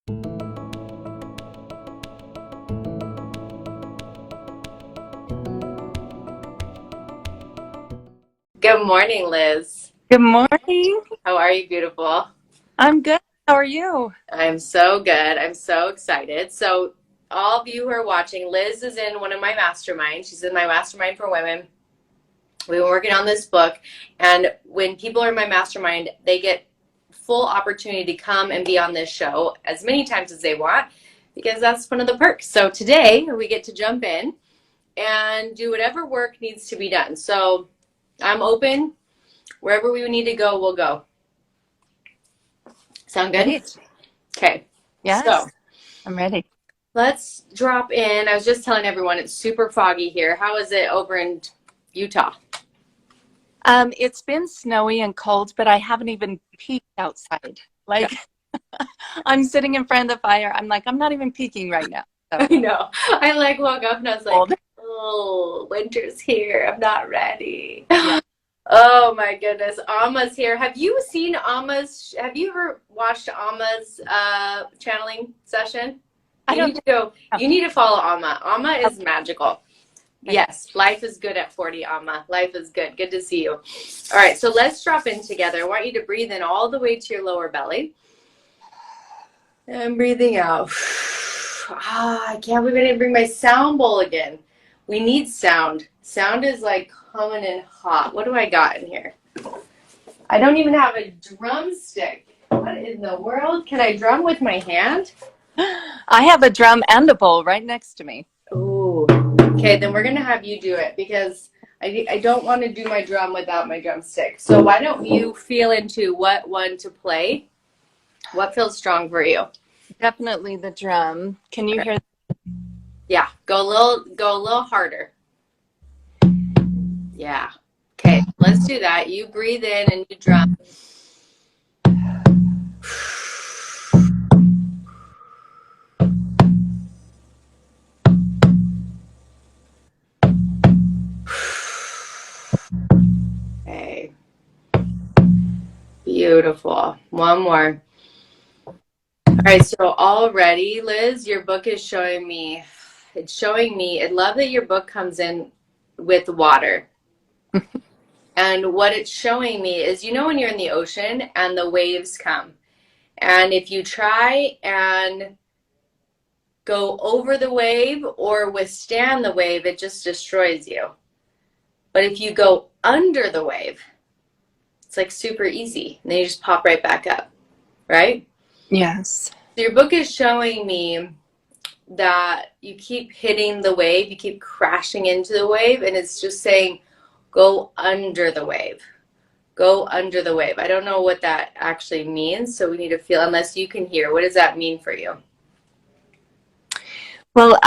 Good morning, Liz. Good morning. How are you, beautiful? I'm good. How are you? I'm so good. I'm so excited. So, all of you who are watching, Liz is in one of my masterminds. She's in my mastermind for women. We've been working on this book, and when people are in my mastermind, they get full opportunity to come and be on this show as many times as they want because that's one of the perks. So, today we get to jump in and do whatever work needs to be done. So, I'm open. Wherever we need to go, we'll go. Sound good? Great. Okay, so Yes, I'm ready. let's drop in. I was just telling everyone it's super foggy here. How is it over in Utah? It's been snowy and cold, but I haven't even peeked outside. Yeah, Like I'm sitting in front of the fire. I'm like, I'm not even peeking right now. So I know. I like woke up and I was like, cold. oh, winter's here. I'm not ready. Yeah. Oh my goodness. Amma's here. Have you seen Amma's? Have you ever watched Amma's channeling session? I You don't need to think go. so. You need to follow Amma. Amma is magical. Okay. Yes, life is good at 40, Amma. Life is good. Good to see you. All right, so let's drop in together. I want you to breathe in all the way to your lower belly. And breathing out. I can't believe I didn't bring my sound bowl again. We need sound. Sound is like coming in hot. What do I got in here? I don't even have a drumstick. What in the world? Can I drum with my hand? I have a drum and a bowl right next to me. Ooh. Okay, then we're gonna have you do it because I don't want to do my drum without my drumstick. So why don't you feel into what one to play? What feels strong for you? Definitely the drum. Can you Okay. hear? Yeah, go a little harder. Yeah. Okay, let's do that. You breathe in and you drum. Okay. Beautiful. One more. All right, so already, Liz, your book is showing me, it's showing me, I love that your book comes in with water. And what it's showing me is, you know, when you're in the ocean and the waves come, and if you try and go over the wave or withstand the wave, it just destroys you. But if you go under the wave, it's like super easy. And then you just pop right back up, right? Yes. So your book is showing me that you keep hitting the wave, you keep crashing into the wave, and it's just saying, go under the wave. Go under the wave. I don't know what that actually means, so we need to feel, unless you can hear, what does that mean for you? Well,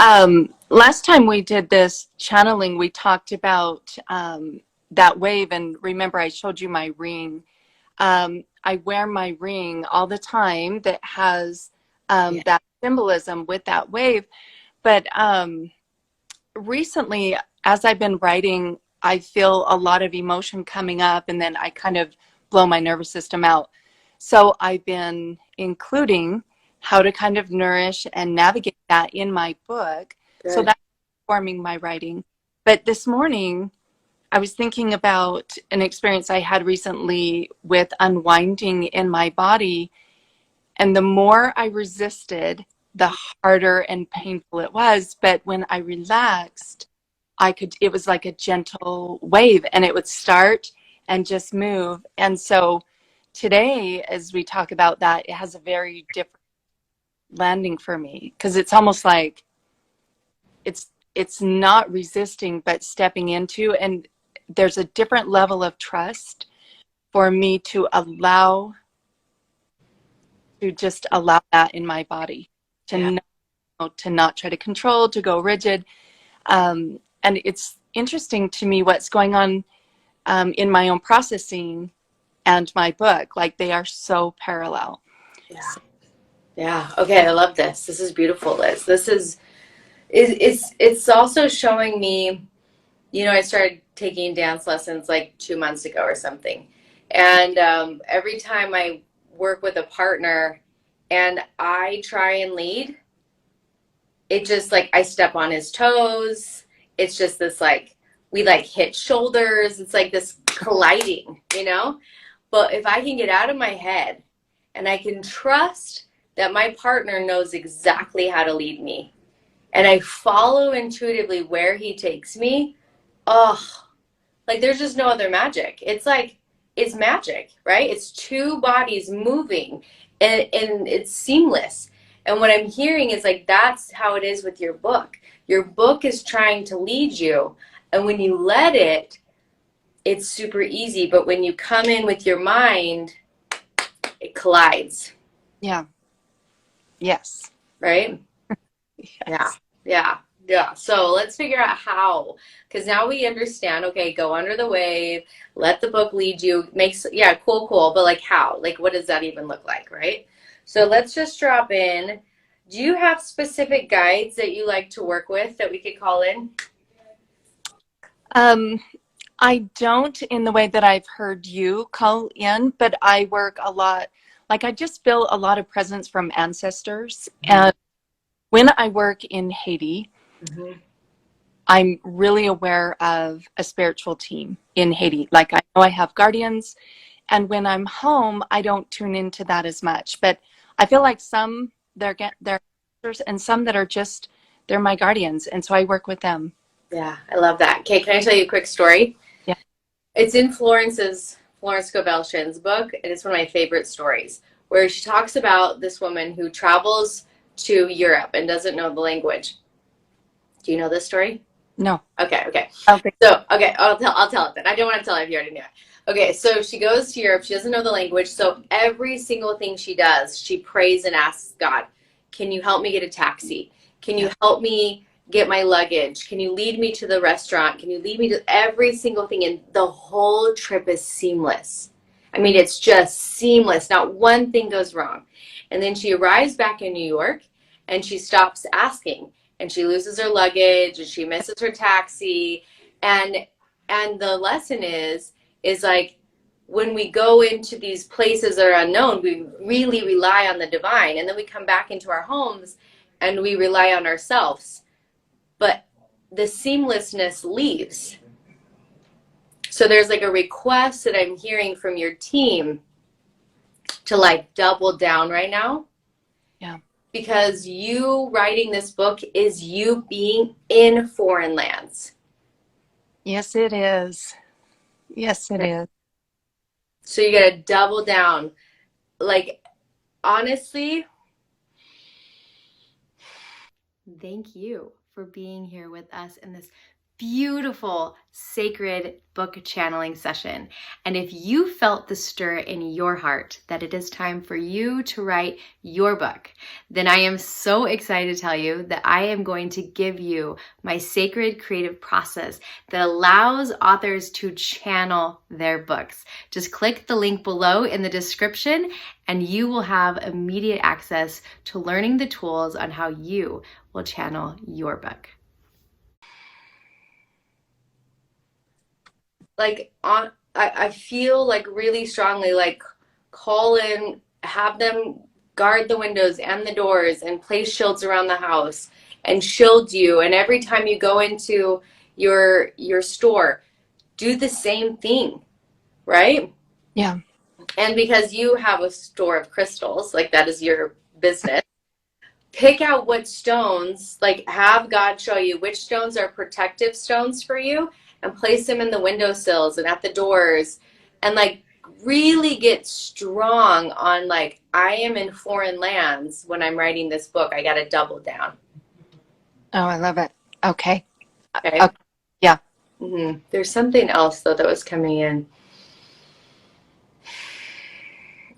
last time we did this channeling, we talked about that wave, and remember, I showed you my ring. I wear my ring all the time that has Yeah. that symbolism with that wave. But recently, as I've been writing, I feel a lot of emotion coming up, and then I kind of blow my nervous system out. So I've been including how to kind of nourish and navigate that in my book. So Good. that's forming my writing. But this morning, I was thinking about an experience I had recently with unwinding in my body. And the more I resisted, the harder and painful it was. But when I relaxed, it was like a gentle wave and it would start and just move. And so today, as we talk about that, it has a very different landing for me because it's almost like it's not resisting, but stepping into, and there's a different level of trust for me to just allow that in my body, Yeah. to not try to control, to go rigid. And it's interesting to me what's going on in my own processing and my book. Like they are so parallel. Yeah. Yeah. Okay, I love this. This is beautiful, Liz. This is it's also showing me, you know, I started taking dance lessons like 2 months ago or something. And every time I work with a partner and I try and lead, it just like I step on his toes. It's just this like we like hit shoulders. It's like this colliding, you know? But if I can get out of my head and I can trust that my partner knows exactly how to lead me and I follow intuitively where he takes me, oh, like there's just no other magic. It's like it's magic, right? It's two bodies moving and it's seamless. And what I'm hearing is like that's how it is with your book. Your book is trying to lead you. And when you let it, it's super easy. But when you come in with your mind, it collides. Yeah. Yes. Right? Yeah. Yes. Yeah. Yeah. So let's figure out how. Because now we understand, okay, go under the wave, let the book lead you. Makes, yeah, cool, cool. But like how? Like, what does that even look like? Right? So let's just drop in. Do you have specific guides that you like to work with that we could call in? Um, I don't in the way that I've heard you call in, but I work a lot. Like I just feel a lot of presence from ancestors. Mm-hmm. And when I work in Haiti, Mm-hmm. I'm really aware of a spiritual team in Haiti. Like I know I have guardians, and when I'm home, I don't tune into that as much. But I feel like some they're ancestors and some that are just they're my guardians, and so I work with them. Yeah, I love that. Okay, can I tell you a quick story? Yeah. It's in Florence Scovel-Shinn's book, and it's one of my favorite stories, where she talks about this woman who travels to Europe and doesn't know the language. Do you know this story? No. Okay, okay. Okay. So, okay, I'll tell it then. I don't want to tell it if you already knew it. Okay, so she goes to Europe. She doesn't know the language. So every single thing she does, she prays and asks God, can you help me get a taxi? Can you Yeah. help me get my luggage? Can you lead me to the restaurant? Can you lead me to every single thing? And the whole trip is seamless. I mean, it's just seamless. Not one thing goes wrong. And then she arrives back in New York and she stops asking and she loses her luggage and she misses her taxi and the lesson is like when we go into these places that are unknown, we really rely on the divine, and then we come back into our homes and we rely on ourselves, but the seamlessness leaves. So there's like a request that I'm hearing from your team to like double down right now, Yeah. because you writing this book is you being in foreign lands. Yes, it is. Yes, it is. So you got to double down. Like, honestly, thank you for being here with us in this beautiful, sacred book channeling session. And if you felt the stir in your heart that it is time for you to write your book, then I am so excited to tell you that I am going to give you my sacred creative process that allows authors to channel their books. Just click the link below in the description and you will have immediate access to learning the tools on how you will channel your book. Like I feel like really strongly like call in, have them guard the windows and the doors and place shields around the house and shield you. And every time you go into your store, do the same thing, right? Yeah. And because you have a store of crystals, like that is your business, pick out what stones, like have God show you which stones are protective stones for you and place them in the windowsills and at the doors, and like really get strong on like I am in foreign lands when I'm writing this book. I got to double down. Oh, I love it. Okay. Okay. Okay. Yeah. There's something else though that was coming in.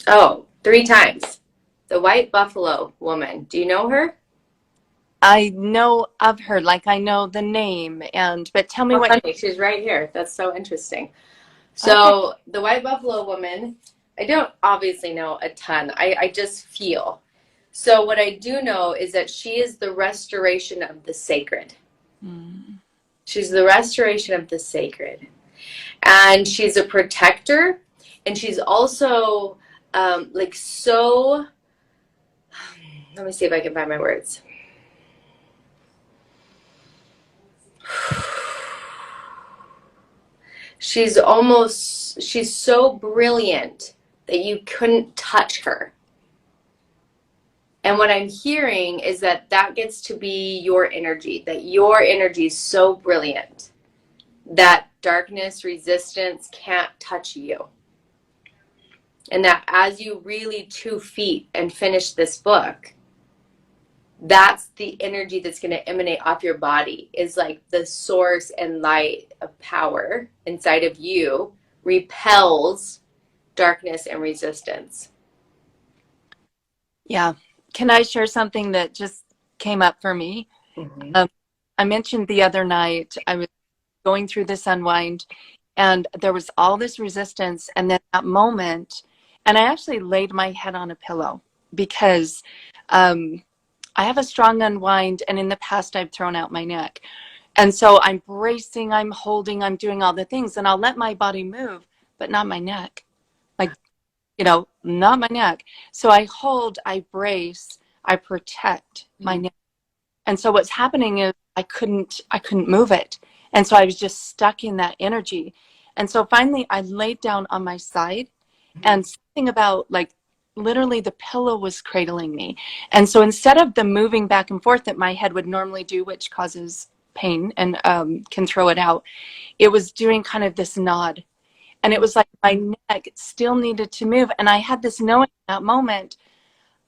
Oh, 3 times. The white buffalo woman. Do you know her? I know of her, like I know the name, and but tell me Oh, what. funny. She's right here. That's so interesting. Okay. So the white buffalo woman, I don't obviously know a ton. I just feel. So what I do know is that she is the restoration of the sacred. Mm. She's the restoration of the sacred. And she's a protector. And she's also like so Let me see if I can find my words. She's so brilliant that you couldn't touch her. And what I'm hearing is that that gets to be your energy, that your energy is so brilliant that darkness, resistance can't touch you. And that as you really 2 feet and finish this book, that's the energy that's going to emanate off your body, is like the source and light of power inside of you repels darkness and resistance. Yeah. Can I share something that just came up for me? Mm-hmm. Um, I mentioned the other night I was going through this unwind and there was all this resistance. And then that moment, and I actually laid my head on a pillow because um, I have a strong unwind. And in the past, I've thrown out my neck. And so I'm bracing, I'm holding, I'm doing all the things, and I'll let my body move, but not my neck. Like, not my neck. So I hold, I brace, I protect my neck. And so what's happening is I couldn't move it. And so I was just stuck in that energy. And so finally I laid down on my side and something about like literally the pillow was cradling me. And so instead of the moving back and forth that my head would normally do, which causes pain and can throw it out, it was doing kind of this nod. And it was like my neck still needed to move. And I had this knowing in that moment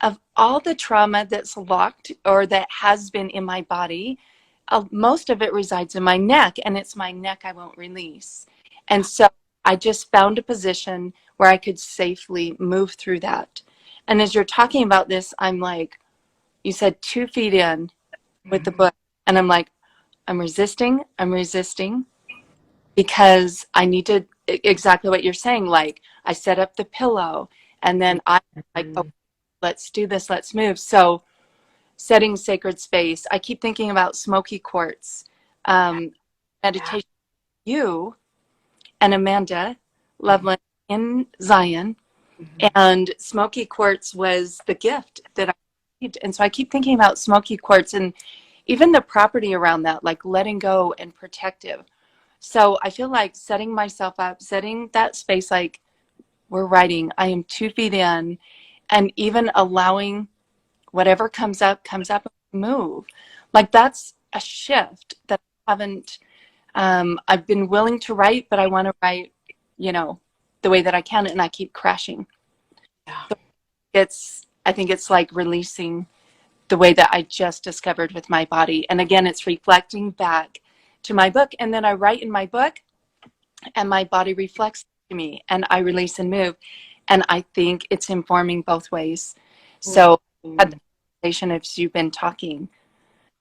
of all the trauma that's locked or that has been in my body, most of it resides in my neck, and it's my neck I won't release. And so I just found a position where I could safely move through that. And as you're talking about this, I'm like, you said 2 feet in with the book, and I'm like, I'm resisting because I need to, exactly what you're saying. Like, I set up the pillow, and then I like, oh, let's do this, let's move. So setting sacred space. I keep thinking about smoky quartz, meditation. You and Amanda Loveland in Zion, and smoky quartz was the gift that I received. And so I keep thinking about smoky quartz and even the property around that, like letting go and protective. So I feel like setting myself up, setting that space, like we're writing, I am 2 feet in, and even allowing whatever comes up and move. Like that's a shift that I haven't, I've been willing to write, but I want to write, you know, the way that I can, and I keep crashing. Yeah. So I think it's like releasing the way that I just discovered with my body. And again, it's reflecting back to my book. And then I write in my book and my body reflects to me and I release and move. And I think it's informing both ways. So at the Mm. conversation, as you've been talking,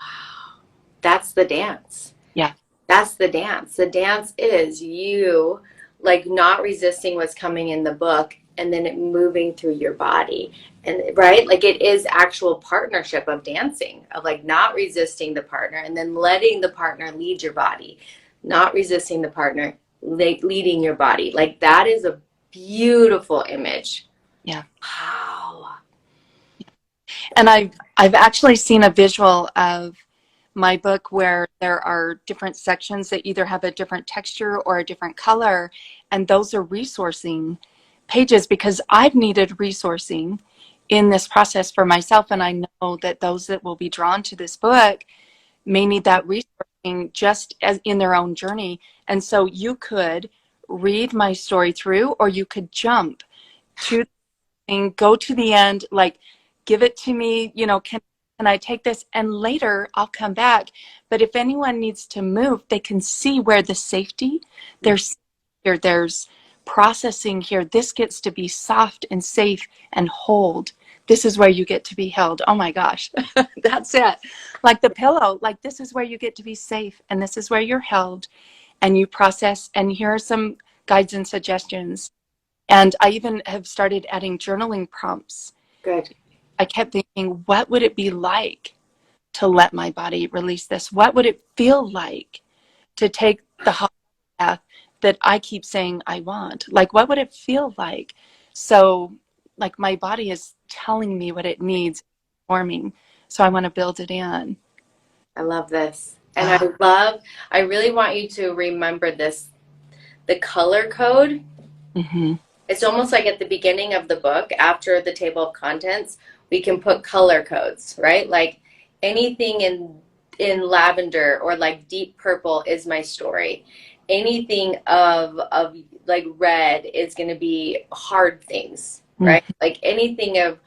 Wow. That's the dance. yeah, That's the dance. The dance is you like not resisting what's coming in the book and then it moving through your body. And right? Like it is actual partnership of dancing, of like not resisting the partner and then letting the partner lead your body, not resisting the partner, like leading your body. Like that is a beautiful image. yeah. Wow. And I've actually seen a visual of my book where there are different sections that either have a different texture or a different color, and those are resourcing pages because I've needed resourcing in this process for myself, and I know that those that will be drawn to this book may need that resourcing just as in their own journey. And so you could read my story through, or you could jump to and go to the end, like give it to me, can I take this? And later I'll come back. But if anyone needs to move, they can see where the safety, there's here, there's processing here. This gets to be soft and safe and hold. This is where you get to be held. Oh my gosh, that's it. Like the pillow, like this is where you get to be safe and this is where you're held and you process. And here are some guides and suggestions. And I even have started adding journaling prompts. Good. I kept thinking, what would it be like to let my body release this? What would it feel like to take the hot bath that I keep saying I want? Like, what would it feel like? So, like, my body is telling me what it needs. forming. So I want to build it in. I love this. And Ah, I really want you to remember this. The color code, hmm. it's almost like at the beginning of the book, after the table of contents, we can put color codes, right? Like anything in lavender or like deep purple is my story. Anything of like red is going to be hard things, Hmm. right? Like anything of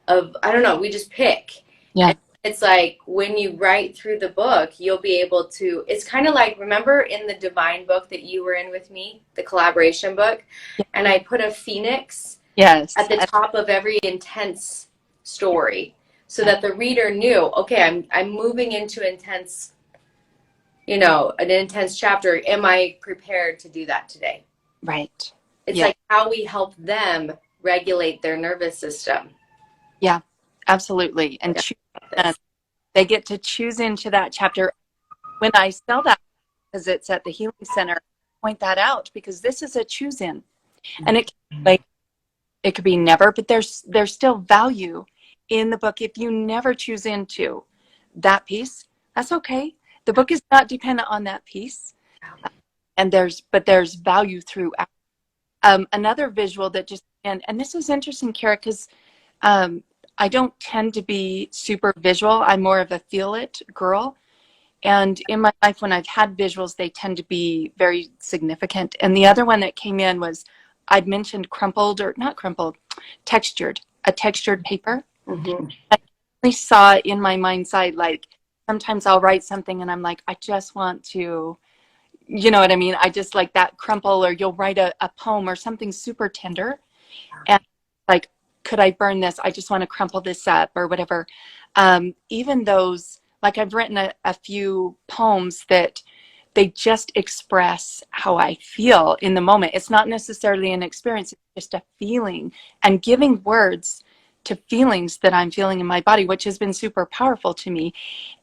I don't know, we just pick. Yeah. And it's like when you write through the book, you'll be able to, it's kind of like, remember in the Divine book that you were in with me, the collaboration book, and I put a phoenix at Yes. the top of every intense story so Yeah. that the reader knew, okay, I'm moving into intense, you know, an intense chapter. Am I prepared to do that today? Right. It's Yeah. like how we help them regulate their nervous system. Yeah. Absolutely. And Yeah, choose, this. they get to choose into that chapter. When I sell that, because it's at the Healing Center, I point that out because this is a choose in. And it can be late, it could be never, but there's still value in the book. If you never choose into that piece, that's okay. The book is not dependent on that piece. And there's value throughout. Another visual that just, and this is interesting, Keira, because um, I don't tend to be super visual. I'm more of a feel it girl. And in my life, when I've had visuals, they tend to be very significant. And the other one that came in was I'd mentioned crumpled, or not crumpled, textured, a textured paper. Mm-hmm. I only saw in my mind's eye, like sometimes I'll write something and I'm like, I just want to, you know what I mean? I just like that crumple, or you'll write a poem or something super tender. And like, could I burn this? I just want to crumple this up or whatever. Even those, like I've written a few poems that they just express how I feel in the moment. It's not necessarily an experience, it's just a feeling, and giving words to feelings that I'm feeling in my body, which has been super powerful to me.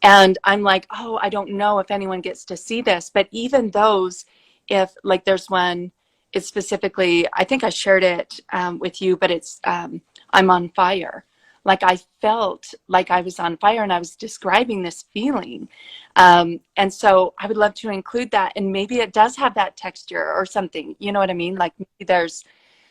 And I'm like, oh, I don't know if anyone gets to see this. But even those, if like there's one, it's specifically, I think I shared it with you, but it's I'm on fire. Like I felt like I was on fire and I was describing this feeling. And so I would love to include that. And maybe it does have that texture or something. You know what I mean? Like maybe there's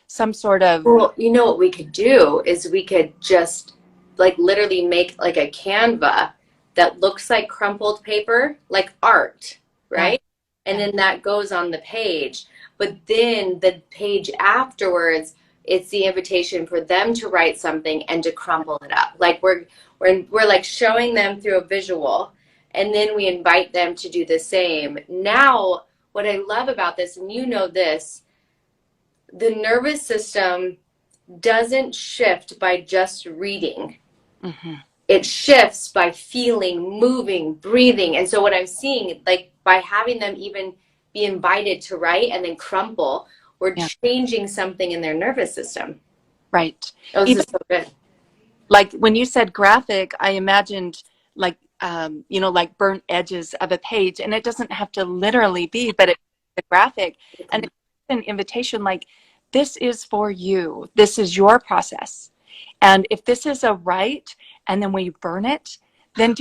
some sort of, Well, you know what we could do is we could just like literally make like a Canva that looks like crumpled paper, like art, yeah, right? And yeah, then that goes on the page. But then the page afterwards, it's the invitation for them to write something and to crumple it up. Like we're like showing them through a visual, and then we invite them to do the same. Now, what I love about this, and you know this, the nervous system doesn't shift by just reading. hmm, It shifts by feeling, moving, breathing. And so what I'm seeing, like by having them even be invited to write and then crumple, we're yeah, changing something in their nervous system. right. Oh, this Even is so good. like when you said graphic, I imagined like like burnt edges of a page, and it doesn't have to literally be, but it's a graphic, and it's an invitation like this is for you. This is your process, and if this is a right, and then we burn it, then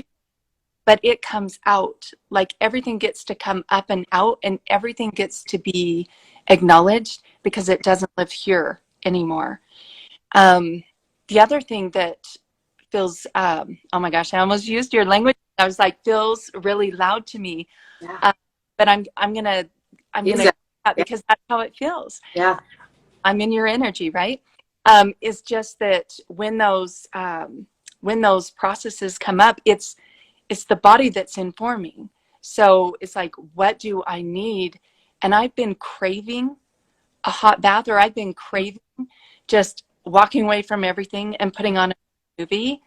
but it comes out like everything gets to come up and out, and everything gets to be acknowledged because it doesn't live here anymore. Um, the other thing that feels, oh my gosh, I almost used your language. I was like, feels really loud to me. Yeah. Uh, but I'm gonna Exactly. Yeah. because that's how it feels. Yeah. I'm in your energy, right? It's just that when those processes come up, it's the body that's informing. So it's like, what do I need? And I've been craving a hot bath, or I've been craving just walking away from everything and putting on a movie.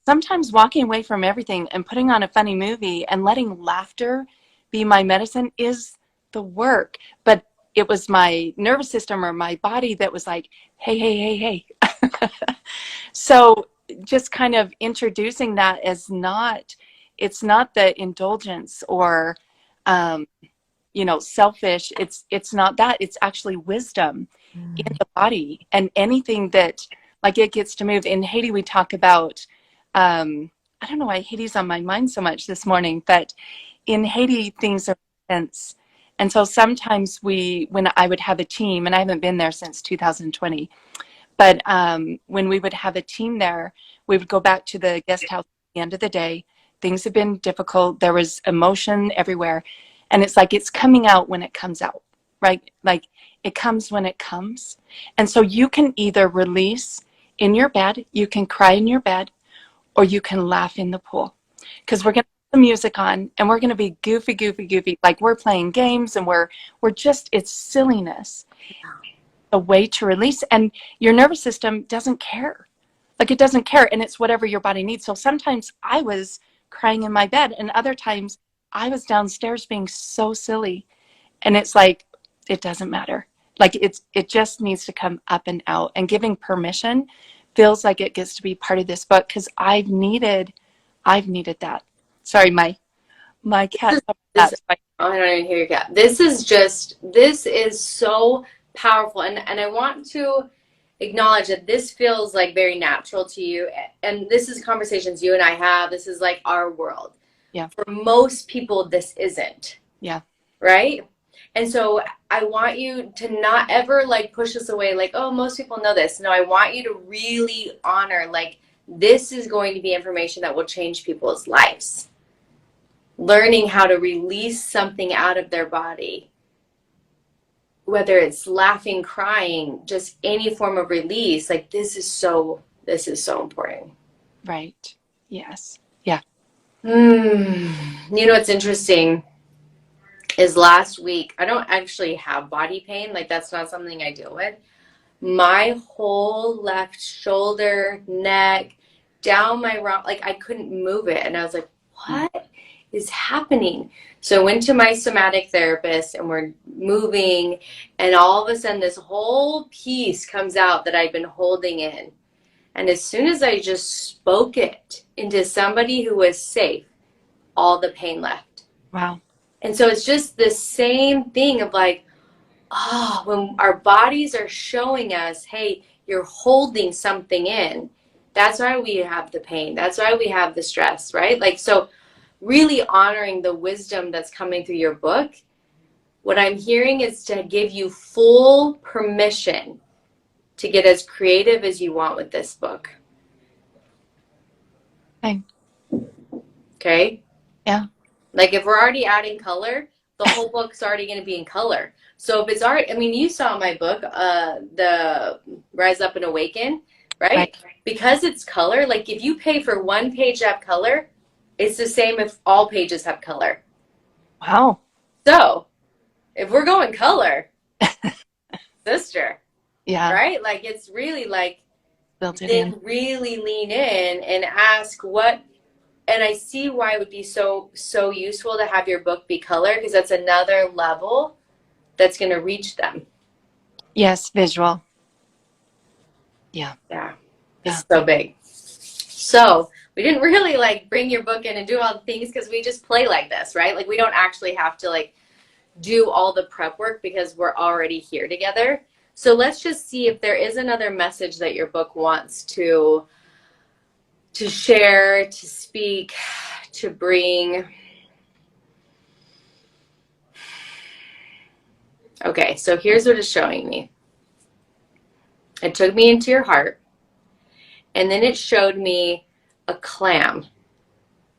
Sometimes walking away from everything and putting on a funny movie and letting laughter be my medicine is the work. But it was my nervous system or my body that was like, hey, hey, hey, hey. So just kind of introducing that as it's not the indulgence or um, selfish. It's not that. It's actually wisdom in the body, and anything that like it gets to move. In Haiti, we talk about I don't know why Haiti's on my mind so much this morning, but in Haiti, things are intense. And so sometimes when I would have a team, and I haven't been there since 2020, but when we would have a team there, we would go back to the guest house at the end of the day. Things have been difficult. There was emotion everywhere. And it's like it's coming out when it comes out, right? Like it comes when it comes. And so you can either release in your bed, you can cry in your bed, or you can laugh in the pool. Because we're going to put the music on and we're going to be goofy, goofy, goofy. Like we're playing games and we're just, it's silliness, a way to release. And your nervous system doesn't care. Like it doesn't care. And it's whatever your body needs. So sometimes I was crying in my bed and other times I was downstairs being so silly. And it's like, it doesn't matter. Like it just needs to come up and out, and giving permission feels like it gets to be part of this book because I've needed that. Sorry, my cat's up This, with that. oh, I don't even hear your cat. This is so powerful. And I want to acknowledge that this feels like very natural to you. And this is conversations you and I have. This is like our world. Yeah, For most people, this isn't, yeah, right? And so I want you to not ever like push us away like, oh, most people know this. No, I want you to really honor like this is going to be information that will change people's lives. Learning how to release something out of their body, whether it's laughing, crying, just any form of release, like this is so important. right. Yes. Yeah. You know what's interesting is last week I don't actually have body pain, like that's not something I deal with. My whole left shoulder, neck, down my rump, like I couldn't move it, and I was like, what is happening? So I went to my somatic therapist and we're moving, and all of a sudden this whole piece comes out that I'd been holding in. And as soon as I just spoke it into somebody who was safe, all the pain left. Wow. And so it's just the same thing of like, oh, when our bodies are showing us, hey, you're holding something in, that's why we have the pain. That's why we have the stress, right? Like, so really honoring the wisdom that's coming through your book. What I'm hearing is to give you full permission to get as creative as you want with this book. Okay. Okay? Yeah. Like if we're already adding color, the whole book's already going to be in color. So if it's already, I mean, you saw my book, the Rise Up and Awaken, Right. right? Because it's color, like if you pay for one page to have color, it's the same if all pages have color. Wow. So if we're going color, sister, Yeah. right? Like it's really like, Built it in. then really lean in and ask what, and I see why it would be so useful to have your book be color, because that's another level that's going to reach them. Yes. Visual. Yeah. Yeah, Yeah. it's so big. So we didn't really like bring your book in and do all the things because we just play like this, right? Like we don't actually have to like do all the prep work because we're already here together. So let's just see if there is another message that your book wants to share, to speak, to bring. Okay, so here's what it's showing me. It took me into your heart, and then it showed me a clam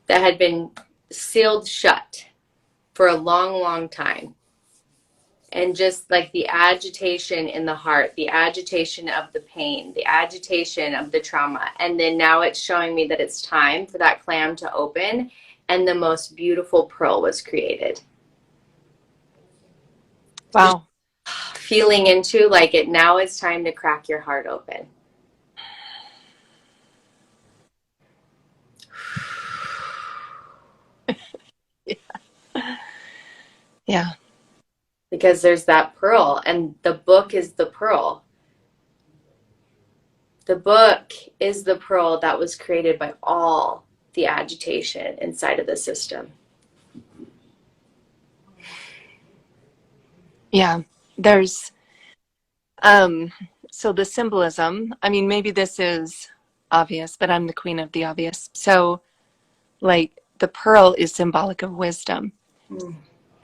that had been sealed shut for a long, long time. And just like the agitation in the heart, the agitation of the pain, the agitation of the trauma. And then now it's showing me that it's time for that clam to open, and the most beautiful pearl was created. Just Wow. feeling into like it now it's time to crack your heart open. Yeah. Because there's that pearl, and the book is the pearl. The book is the pearl that was created by all the agitation inside of the system. Yeah. There's, um, so the symbolism, I mean, maybe this is obvious, but I'm the queen of the obvious. So, like, the pearl is symbolic of wisdom. Mm.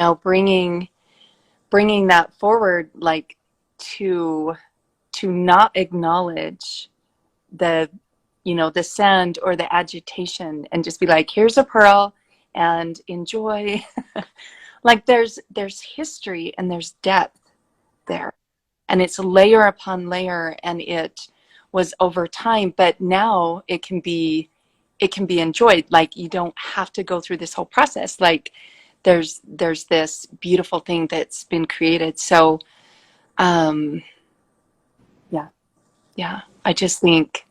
Now, bringing that forward, like to not acknowledge the the sand or the agitation, and just be like, here's a pearl and enjoy. Like, there's history and there's depth there, and it's layer upon layer, and it was over time, but now it can be enjoyed. Like, you don't have to go through this whole process. Like, there's this beautiful thing that's been created. So um yeah, yeah, I just think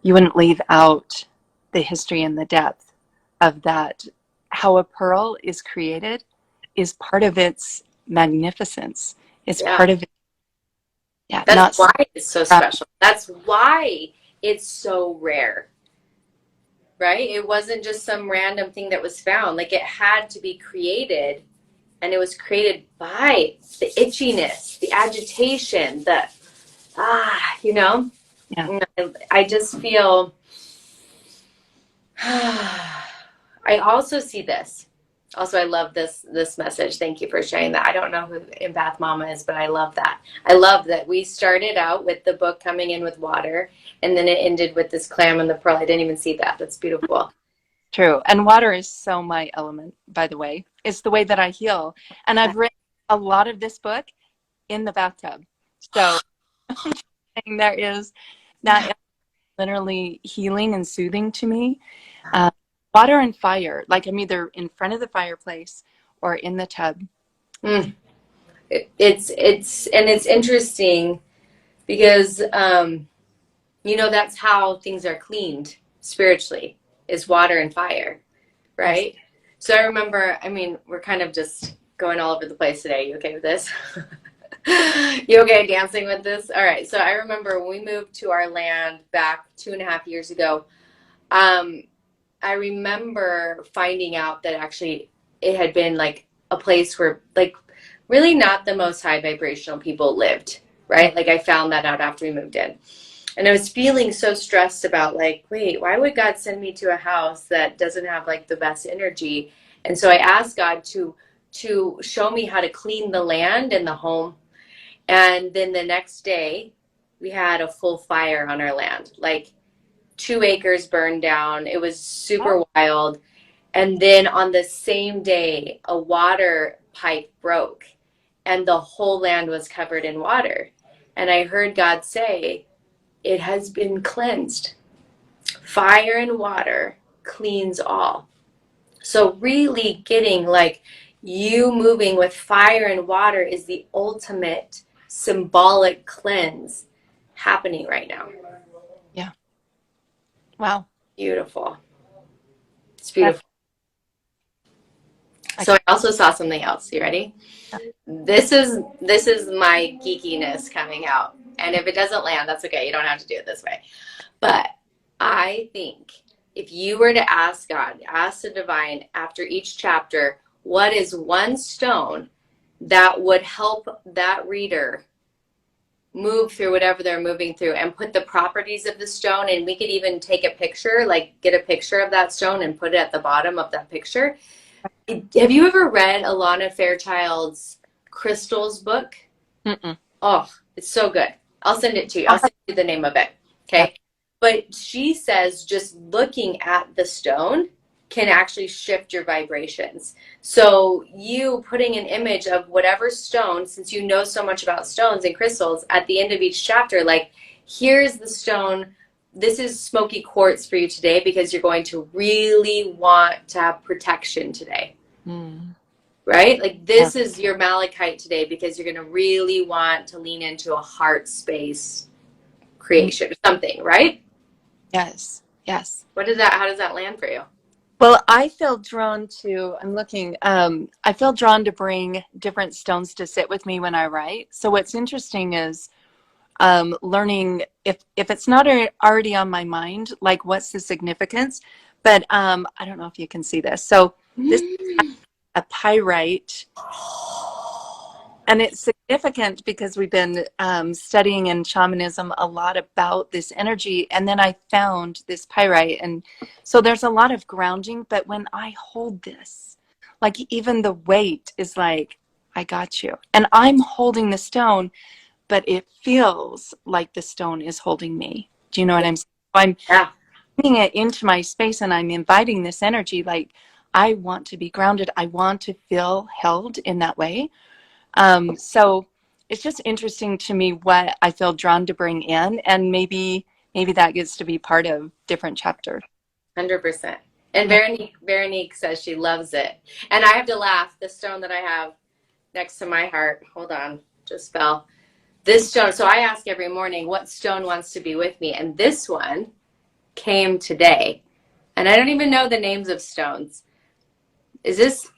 you wouldn't leave out the history and the depth of that. How a pearl is created is part of its magnificence. It's Yeah. part of it. Yeah, That's not why it's so special. That's why it's so rare, right? It wasn't just some random thing that was found. Like, it had to be created, and it was created by the itchiness, the agitation, the you know. yeah. I just feel. I also see this. Also, I love this message. Thank you for sharing that. I don't know who Empath Mama is, but I love that. I love that we started out with the book coming in with water, and then it ended with this clam and the pearl. I didn't even see that. That's beautiful. True. And water is so my element, by the way. It's the way that I heal. And I've written a lot of this book in the bathtub. So there is that literally healing and soothing to me. Uh, Water and fire, like, I'm either in front of the fireplace or in the tub. Mm. It's interesting because that's how things are cleaned spiritually, is water and fire, Yes. right? So I remember, I mean, we're kind of just going all over the place today. You okay with this? You okay dancing with this? All right. So I remember when we moved to our land back 2.5 years ago. Um, I remember finding out that actually it had been like a place where, like, really not the most high vibrational people lived, right? Like, I found that out after we moved in. And I was feeling so stressed about, like, wait, why would God send me to a house that doesn't have like the best energy? And so I asked God to show me how to clean the land and the home. And then the next day, we had a full fire on our land. Like, 2 acres burned down. It was super wild. And then on the same day, a water pipe broke and the whole land was covered in water. And I heard God say, it has been cleansed. Fire and water cleans all. So, really getting like, you moving with fire and water is the ultimate symbolic cleanse happening right now. Yeah. Wow. Beautiful. It's That's, beautiful. I So can, I also saw something else. You ready? This is my geekiness coming out. And if it doesn't land, that's okay. You don't have to do it this way. But I think if you were to ask God, ask the divine after each chapter, what is one stone that would help that reader move through whatever they're moving through, and put the properties of the stone, and we could even take a picture, like get a picture of that stone and put it at the bottom of that picture. Have you ever read Alana Fairchild's Crystals book? mm-mm. Oh, it's so good. I'll send it to you. I'll send you the name of it. Yeah. Okay. But she says just looking at the stone can actually shift your vibrations. So you putting an image of whatever stone, since you know so much about stones and crystals, at the end of each chapter, like, here's the stone. This is smoky quartz for you today because you're going to really want to have protection today. Mm. Right? Like, Yeah. this is your malachite today because you're going to really want to lean into a heart space Mm. creation or something, right? Yes. Yes. How does that land for you? Well, I feel drawn to, I'm looking, I feel drawn to bring different stones to sit with me when I write. So what's interesting is learning if it's not already on my mind, like, what's the significance? But I don't know if you can see this. So this is a pyrite. And it's significant because we've been studying in shamanism a lot about this energy. And then I found this pyrite. And so there's a lot of grounding. But when I hold this, like even the weight is like, I got you. And I'm holding the stone, but it feels like the stone is holding me. Do you know what I'm saying? I'm Yeah, bringing it into my space and I'm inviting this energy. Like, I want to be grounded. I want to feel held in that way. So it's just interesting to me what I feel drawn to bring in, and maybe that gets to be part of different chapters. 100%. And Yeah. Veronique says she loves it. And I have to laugh. The stone that I have next to my heart, hold on, just fell. This stone, so I ask every morning what stone wants to be with me. And this one came today. And I don't even know the names of stones. Is this?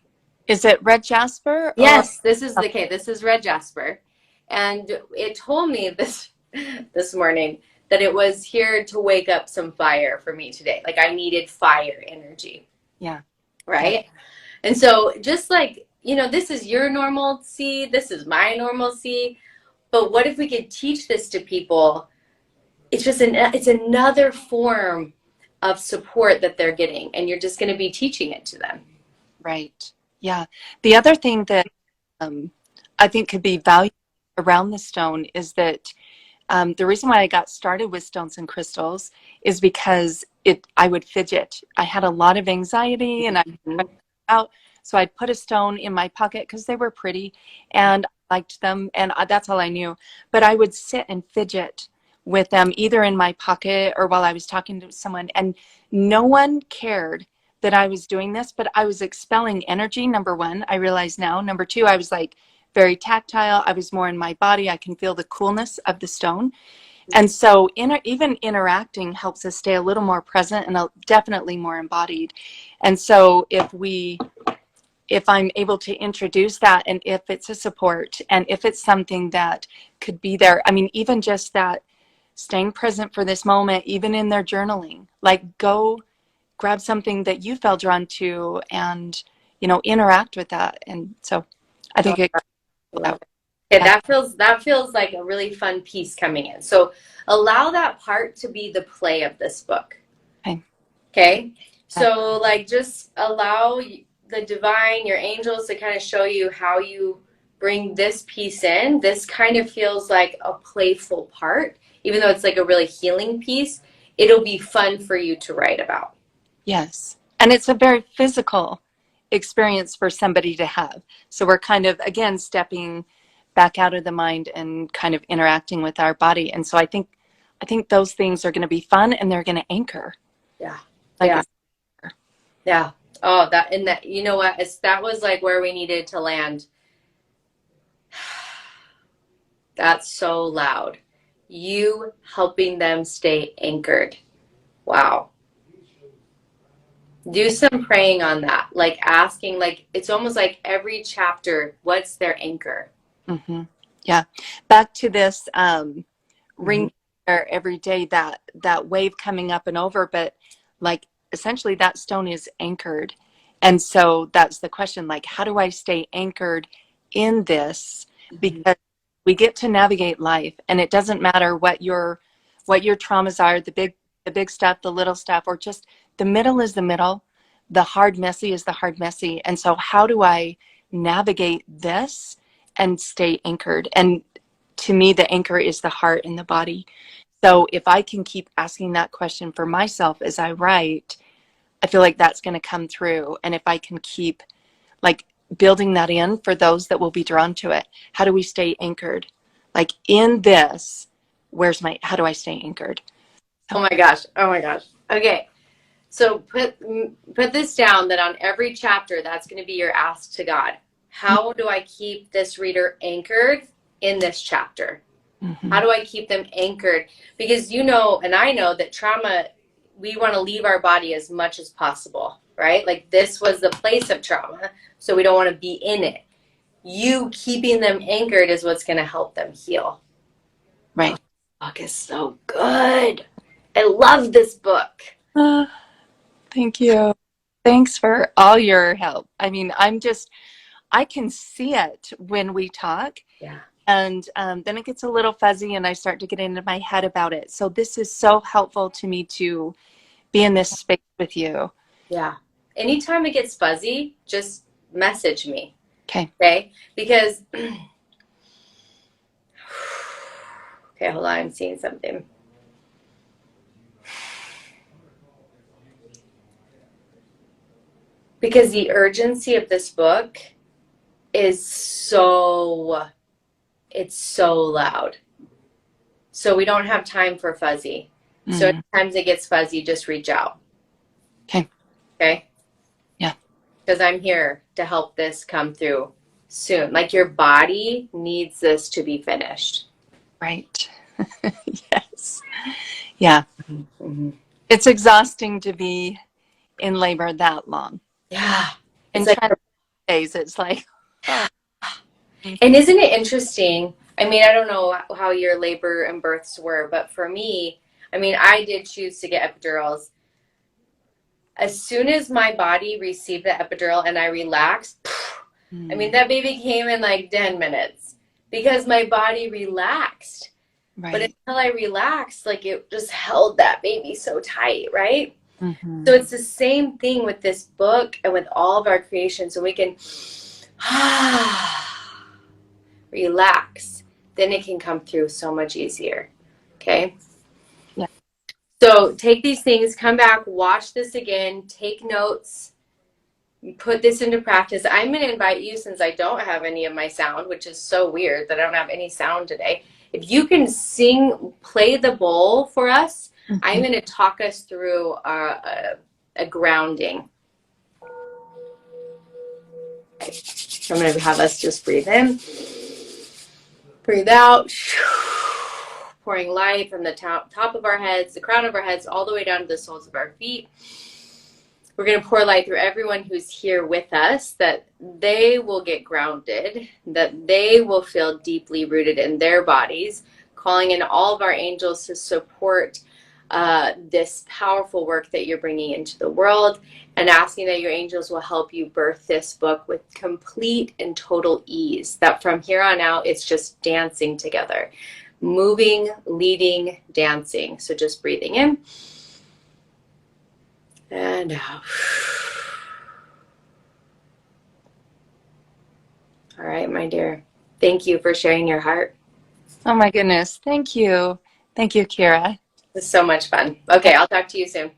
Is it red jasper or? Yes, this is the case. This is red jasper. And it told me this morning that it was here to wake up some fire for me today. Like I needed fire energy, Yeah, yeah, right? And so just like, this is your normal seed, this is my normal seed, but what if we could teach this to people? It's another form of support that they're getting, and you're just going to be teaching it to them. right. Yeah. The other thing that um, I think could be valuable around the stone is that the reason why I got started with stones and crystals is because I would fidget. I had a lot of anxiety and I Mhm. out. So I'd put a stone in my pocket because they were pretty and I liked them and that's all I knew. But I would sit and fidget with them either in my pocket or while I was talking to someone, and no one cared that I was doing this, but I was expelling energy. Number one, I realize now. Number two, I was like very tactile. I was more in my body. I can feel the coolness of the stone. And so even interacting helps us stay a little more present and definitely more embodied. And so if I'm able to introduce that, and if it's a support and if it's something that could be there, I mean, even just that staying present for this moment, even in their journaling, like go grab something that you felt drawn to and, interact with that. And so I Oh, think it, I love that, it. Okay, yeah. that feels like a really fun piece coming in. So allow that part to be the play of this book. Okay. Okay. Yeah. So like just allow the divine, your angels to kind of show you how you bring this piece in. This kind of feels like a playful part, even though it's like a really healing piece. It'll be fun for you to write about. Yes. And it's a very physical experience for somebody to have. So we're kind of, again, stepping back out of the mind and kind of interacting with our body. And so I think those things are going to be fun and they're going to anchor. Yeah. Like Yeah. it's, Yeah. Oh, that you know what? That was like where we needed to land. That's so loud. You helping them stay anchored. Wow. Do some praying on that. Like asking, like, it's almost like every chapter, what's their anchor? hmm yeah. Back to this Mm-hmm. ring there every day, that wave coming up and over, but like essentially that stone is anchored. And so that's the question, like, how do I stay anchored in this? Mm-hmm. Because we get to navigate life and it doesn't matter what your traumas are, the big stuff, the little stuff, or just the middle is the middle. The hard messy is the hard messy. And so how do I navigate this and stay anchored? And to me, the anchor is the heart and the body. So if I can keep asking that question for myself as I write, I feel like that's going to come through. And if I can keep like building that in for those that will be drawn to it, how do we stay anchored? Like in this, how do I stay anchored? Oh So, my gosh. Oh my gosh. Okay. So put this down that on every chapter, that's going to be your ask to God. How do I keep this reader anchored in this chapter? mm-hmm, How do I keep them anchored? Because you know, and I know that trauma, we want to leave our body as much as possible, right? Like this was the place of trauma, so we don't want to be in it. You keeping them anchored is what's going to help them heal. Oh, right. this book is so good. I love this book. Thank you. Thanks for all your help. I mean, I can see it when we talk. Yeah. And then it gets a little fuzzy and I start to get into my head about it. So this is so helpful to me to be in this space with you. Yeah. Anytime it gets fuzzy, just message me. Okay. Okay. Because, okay, hold on. I'm seeing something. Because the urgency of this book is it's so loud. So we don't have time for fuzzy. So Mm. anytime it gets fuzzy, just reach out. Okay. Okay. Yeah. Because I'm here to help this come through soon. Like your body needs this to be finished. Right. Yes. Yeah. Mm-hmm. It's exhausting to be in labor that long. Yeah. It's In like, 10 days, it's like, oh. and isn't it interesting? I mean, I don't know how your labor and births were, but for me, I mean, I did choose to get epidurals. As soon as my body received the epidural and I relaxed, I mean, Mm. that baby came in like 10 minutes because my body relaxed. But Right. until I relaxed, like it just held that baby so tight, right? Mm-hmm. So it's the same thing with this book and with all of our creations. So we can relax, then it can come through so much easier. Okay. Yeah. So take these things, come back, watch this again, take notes, put this into practice. I'm going to invite you, since I don't have any of my sound, which is so weird that I don't have any sound today. If you can play the bowl for us, I'm Mm-hmm. going to talk us through a grounding. So I'm going to have us just breathe in, breathe out, pouring light from the top of our heads, the crown of our heads, all the way down to the soles of our feet. We're going to pour light through everyone who's here with us, that they will get grounded, that they will feel deeply rooted in their bodies, calling in all of our angels to support this powerful work that you're bringing into the world, and asking that your angels will help you birth this book with complete and total ease, that from here on out, it's just dancing together, moving, leading, dancing. So just breathing in and out. All right, my dear. Thank you for sharing your heart. Oh my goodness. Thank you. Thank you, Keira. It was so much fun. Okay, I'll talk to you soon.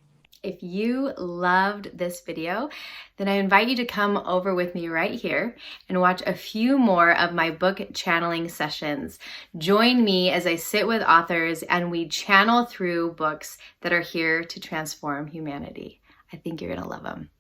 If you loved this video, then I invite you to come over with me right here and watch a few more of my book channeling sessions. Join me as I sit with authors and we channel through books that are here to transform humanity. I think you're going to love them.